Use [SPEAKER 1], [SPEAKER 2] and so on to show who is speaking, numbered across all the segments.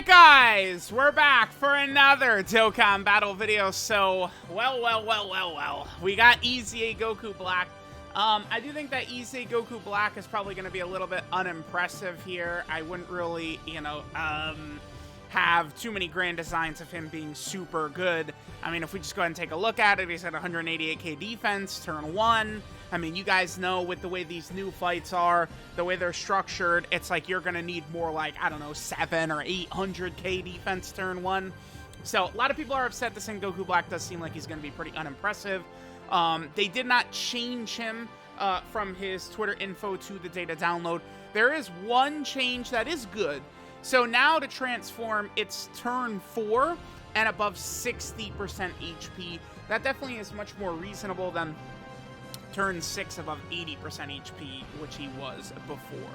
[SPEAKER 1] Alright guys, we're back for another Dokkan battle video. So, well, we got EZA Goku Black. I do think that EZA Goku Black is probably going to be a little bit unimpressive here. I wouldn't really, have too many grand designs of him being super good. I mean, if we just go ahead and take a look at it, he's at 188k defense, turn 1. I mean, you guys know with the way these new fights are, the way they're structured, it's like you're going to need more like, I don't know, 7 or 800k defense turn 1. So a lot of people are upset this in Goku Black does seem like he's going to be pretty unimpressive. They did not change him from his Twitter info to the data download. There is one change that is good. So now to transform, it's turn 4 and above 60% HP. That definitely is much more reasonable than turn 6 above 80% HP, which he was before.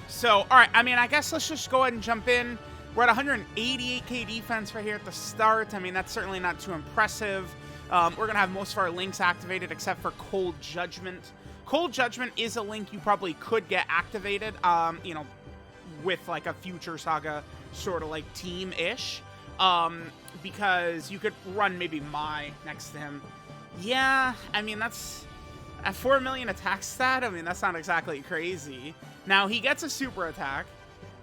[SPEAKER 1] So, alright, I mean, I guess let's just go ahead and jump in. We're at 188k defense right here at the start. I mean, that's certainly not too impressive. We're going to have most of our links activated except for Cold Judgment. Cold Judgment is a link you probably could get activated, with like a Future Saga sort of like team-ish, because you could run maybe Mai next to him. Yeah, I mean, that's at 4 million attack stat. I mean, that's not exactly crazy. Now, he gets a super attack,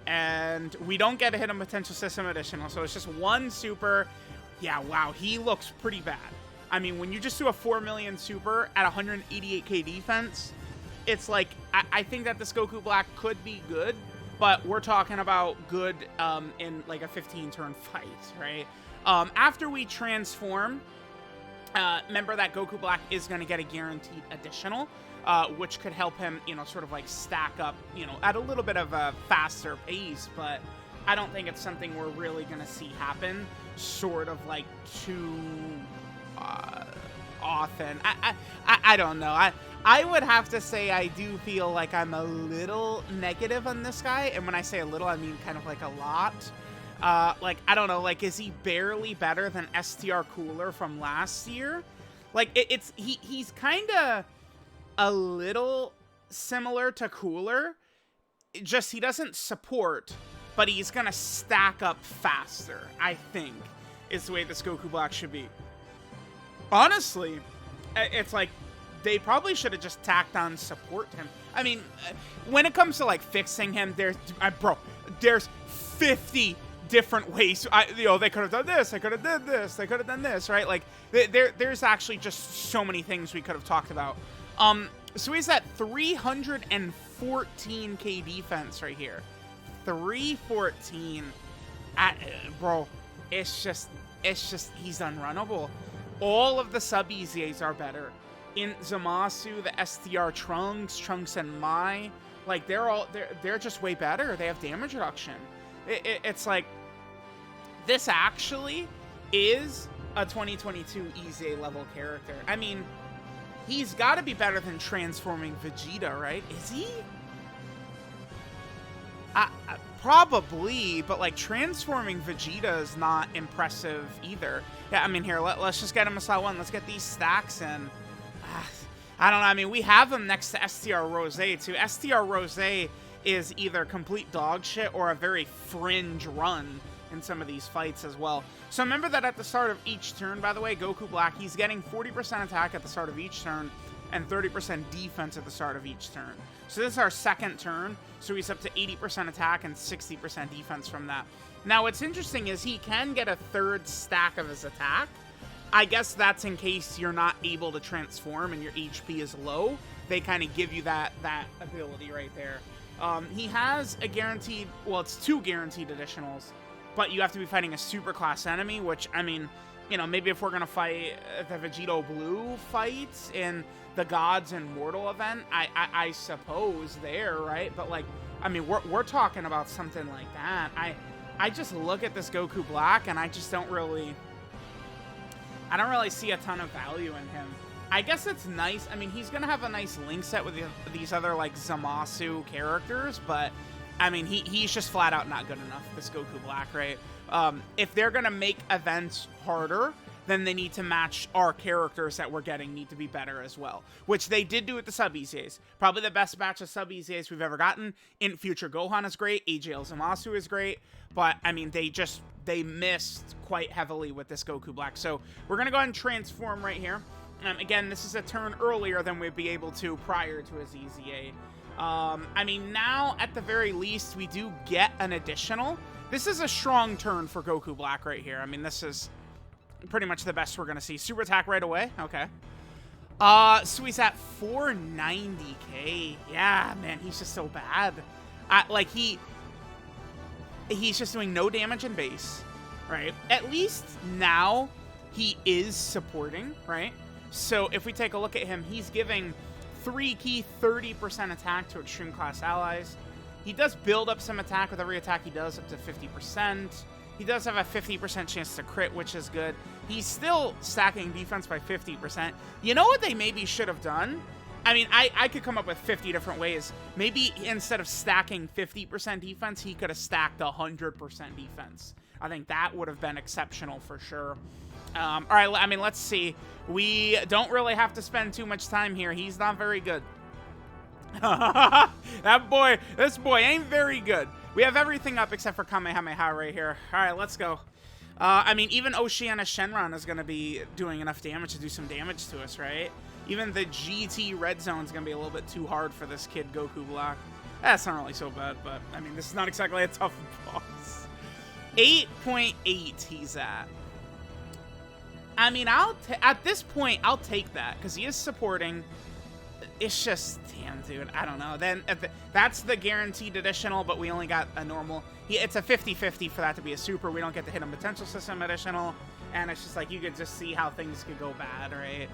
[SPEAKER 1] and we don't get a hidden potential system additional, so it's just one super. Yeah, wow, he looks pretty bad. I mean, when you just do a 4 million super at 188k defense, it's like, I think that this Goku Black could be good, but we're talking about good in like a 15-turn fight, right? After we transform, remember that Goku Black is going to get a guaranteed additional, which could help him, sort of like stack up, at a little bit of a faster pace, but I don't think it's something we're really going to see happen sort of like too often. I don't know. I would have to say I do feel like I'm a little negative on this guy. And when I say a little, I mean kind of like a lot. Like, I don't know, like, is he barely better than STR Cooler from last year? Like, he's kind of a little similar to Cooler. Just he doesn't support, but he's going to stack up faster, I think, is the way this Goku Black should be. Honestly, it's like, they probably should have just tacked on support him. I mean, when it comes to like fixing him, there's 50 different ways. They could have done this, they could have done this, they could have done this, right? Like there's actually just so many things we could have talked about. So he's at 314k defense right here. 314. Bro, it's just he's unrunnable. All of the sub-EZAs are better. In Zamasu, the STR Trunks and Mai, like they're just way better. They have damage reduction. It's like, this actually is a 2022 EZA level character. I mean, he's got to be better than transforming Vegeta, right? Is he? Probably, but like transforming Vegeta is not impressive either. Yeah, I mean, here, let's just get him a slot 1. Let's get these stacks in. I don't know. I mean, we have him next to STR Rose, too. STR Rose is either complete dog shit or a very fringe run in some of these fights as well. So remember that at the start of each turn, by the way, Goku Black, he's getting 40% attack at the start of each turn and 30% defense at the start of each turn. So this is our second turn, so he's up to 80% attack and 60% defense from that. Now, what's interesting is he can get a third stack of his attack. I guess that's in case you're not able to transform and your HP is low. They kind of give you that ability right there. He has a guaranteed, well, it's 2 guaranteed additionals, but you have to be fighting a super class enemy, which, I mean, maybe if we're going to fight the Vegito Blue fights in the Gods and Mortal event, I suppose there, right? But, like, I mean, we're talking about something like that. I just look at this Goku Black, and I just don't really see a ton of value in him. I guess it's nice. I mean, he's going to have a nice link set with these other, like, Zamasu characters, but, I mean, he's just flat out not good enough, this Goku Black, right? If they're going to make events harder, then they need to match our characters that we're getting need to be better as well, which they did do with the Sub-EZAs. Probably the best batch of Sub-EZAs we've ever gotten. In Future Gohan is great, AJL Zamasu is great, but I mean, they missed quite heavily with this Goku Black. So we're gonna go ahead and transform right here. Again, this is a turn earlier than we'd be able to prior to his EZA. I mean, now, at the very least, we do get an additional. This is a strong turn for Goku Black right here. I mean, this is pretty much the best we're going to see. Super attack right away. Okay. So he's at 490k. Yeah, man, he's just so bad. Like, he's just doing no damage in base, right? At least now he is supporting, right? So if we take a look at him, he's giving 3 key 30% attack to extreme class allies. He does build up some attack with every attack he does up to 50%. He does have a 50% chance to crit, which is good. He's still stacking defense by 50%. You know what they maybe should have done? I mean, I could come up with 50 different ways. Maybe instead of stacking 50% defense, he could have stacked 100% defense. I think that would have been exceptional for sure. All right, I mean, let's see. We don't really have to spend too much time here. He's not very good. This boy ain't very good. We have everything up except for Kamehameha right here. All right, let's go. I mean, even Oceana Shenron is going to be doing enough damage to do some damage to us, right? Even the GT Red Zone is going to be a little bit too hard for this kid, Goku Black. That's not really so bad, but, I mean, this is not exactly a tough boss. 8.8 he's at. I mean, at this point, I'll take that, because he is supporting. It's just, damn, dude, I don't know. Then that's the guaranteed additional, but we only got a normal. It's a 50-50 for that to be a super. We don't get to hit a potential system additional, and it's just like you could just see how things could go bad, right?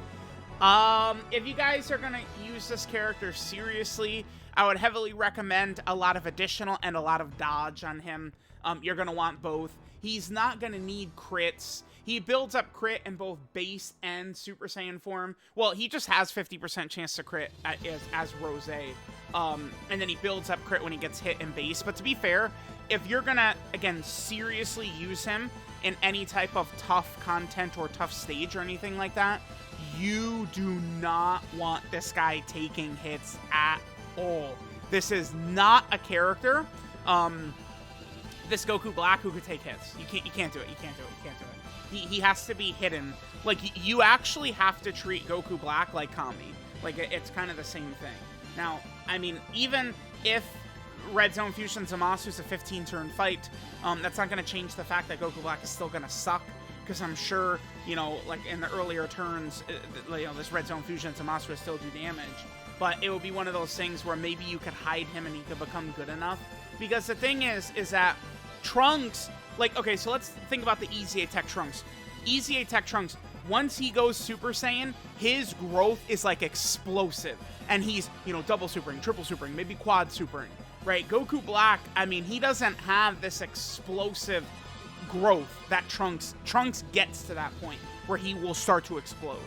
[SPEAKER 1] If you guys are going to use this character seriously, I would heavily recommend a lot of additional and a lot of dodge on him. You're going to want both. He's not going to need crits. He builds up crit in both base and Super Saiyan form. Well, he just has 50% chance to crit as Rose. And then he builds up crit when he gets hit in base. But to be fair, if you're going to, again, seriously use him in any type of tough content or tough stage or anything like that, you do not want this guy taking hits at all. This is not a character, this Goku Black, who could take hits. You can't do it. You can't do it. You can't do it. He has to be hidden. Like, you actually have to treat Goku Black like Kami. Like, it's kind of the same thing. Now, I mean, even if Red Zone Fusion Zamasu is a 15-turn fight, that's not going to change the fact that Goku Black is still going to suck. Because I'm sure, you know, like in the earlier turns, you know, this Red Zone Fusion Zamasu will still do damage. But it will be one of those things where maybe you could hide him and he could become good enough. Because the thing is that Trunks, like, okay, so let's think about the EZA Tech Trunks. EZA Tech Trunks, once he goes Super Saiyan, his growth is, like, explosive. And he's, you know, double supering, triple supering, maybe quad supering, right? Goku Black, I mean, he doesn't have this explosive growth that Trunks gets to that point where he will start to explode.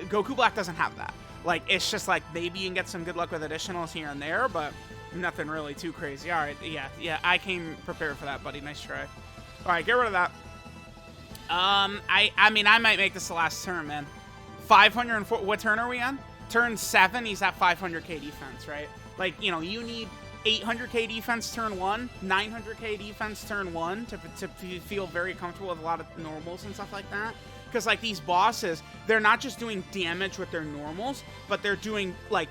[SPEAKER 1] Goku Black doesn't have that. Like, it's just, like, maybe you can get some good luck with additionals here and there, but nothing really too crazy. All right, yeah, I came prepared for that, buddy. Nice try. All right, get rid of that. I mean, I might make this the last turn, man. 504. What turn are we on? Turn 7. He's at 500k defense, right? Like, you know, you need 800k defense turn 1, 900k defense turn 1 to feel very comfortable with a lot of normals and stuff like that. Because, like, these bosses, they're not just doing damage with their normals, but they're doing, like,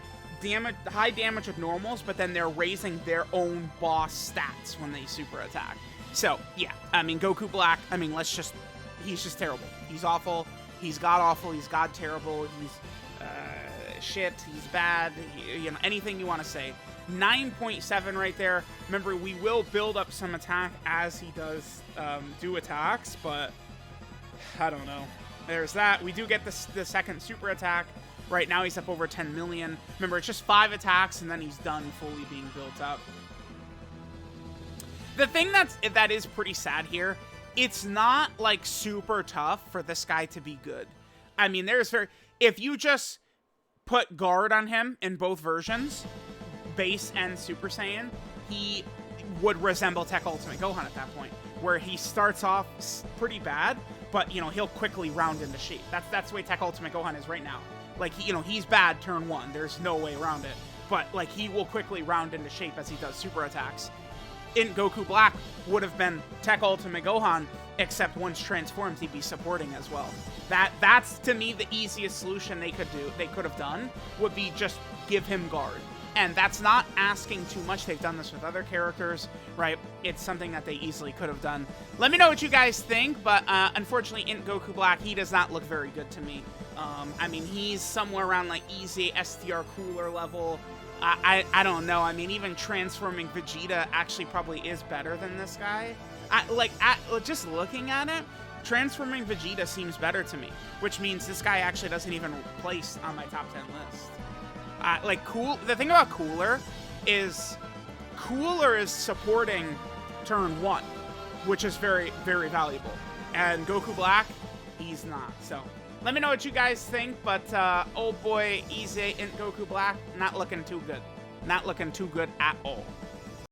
[SPEAKER 1] high damage with normals, but then they're raising their own boss stats when they super attack. So, yeah, I mean, Goku Black, I mean, he's just terrible. He's awful. He's god-awful. He's god-terrible. He's shit. He's bad. You know, anything you want to say. 9.7 right there. Remember, we will build up some attack as he does do attacks, but I don't know. There's that. We do get the second super attack. Right now he's up over 10 million. Remember, it's just 5 attacks, and then he's done fully being built up. The thing that is pretty sad here, it's not, like, super tough for this guy to be good. I mean, if you just put guard on him in both versions, base and Super Saiyan, he would resemble Tech Ultimate Gohan at that point, where he starts off pretty bad, but, you know, he'll quickly round into shape. That's the way Tech Ultimate Gohan is right now. Like, you know, he's bad turn 1. There's no way around it. But, like, he will quickly round into shape as he does super attacks. INT Goku Black would have been Tech Ultimate Gohan, except once transformed, he'd be supporting as well. That's, to me, the easiest solution they could have done, would be just give him guard. And that's not asking too much. They've done this with other characters, right? It's something that they easily could have done. Let me know what you guys think, but unfortunately, INT Goku Black, he does not look very good to me. I mean, he's somewhere around like EZA STR Cooler level. I don't know. I mean, even transforming Vegeta actually probably is better than this guy. Just looking at it, transforming Vegeta seems better to me, which means this guy actually doesn't even place on my top 10 list. The thing about Cooler is supporting turn 1, which is very, very valuable. And Goku Black, he's not. So let me know what you guys think, but oh boy, EZA INT Goku Black, not looking too good. Not looking too good at all.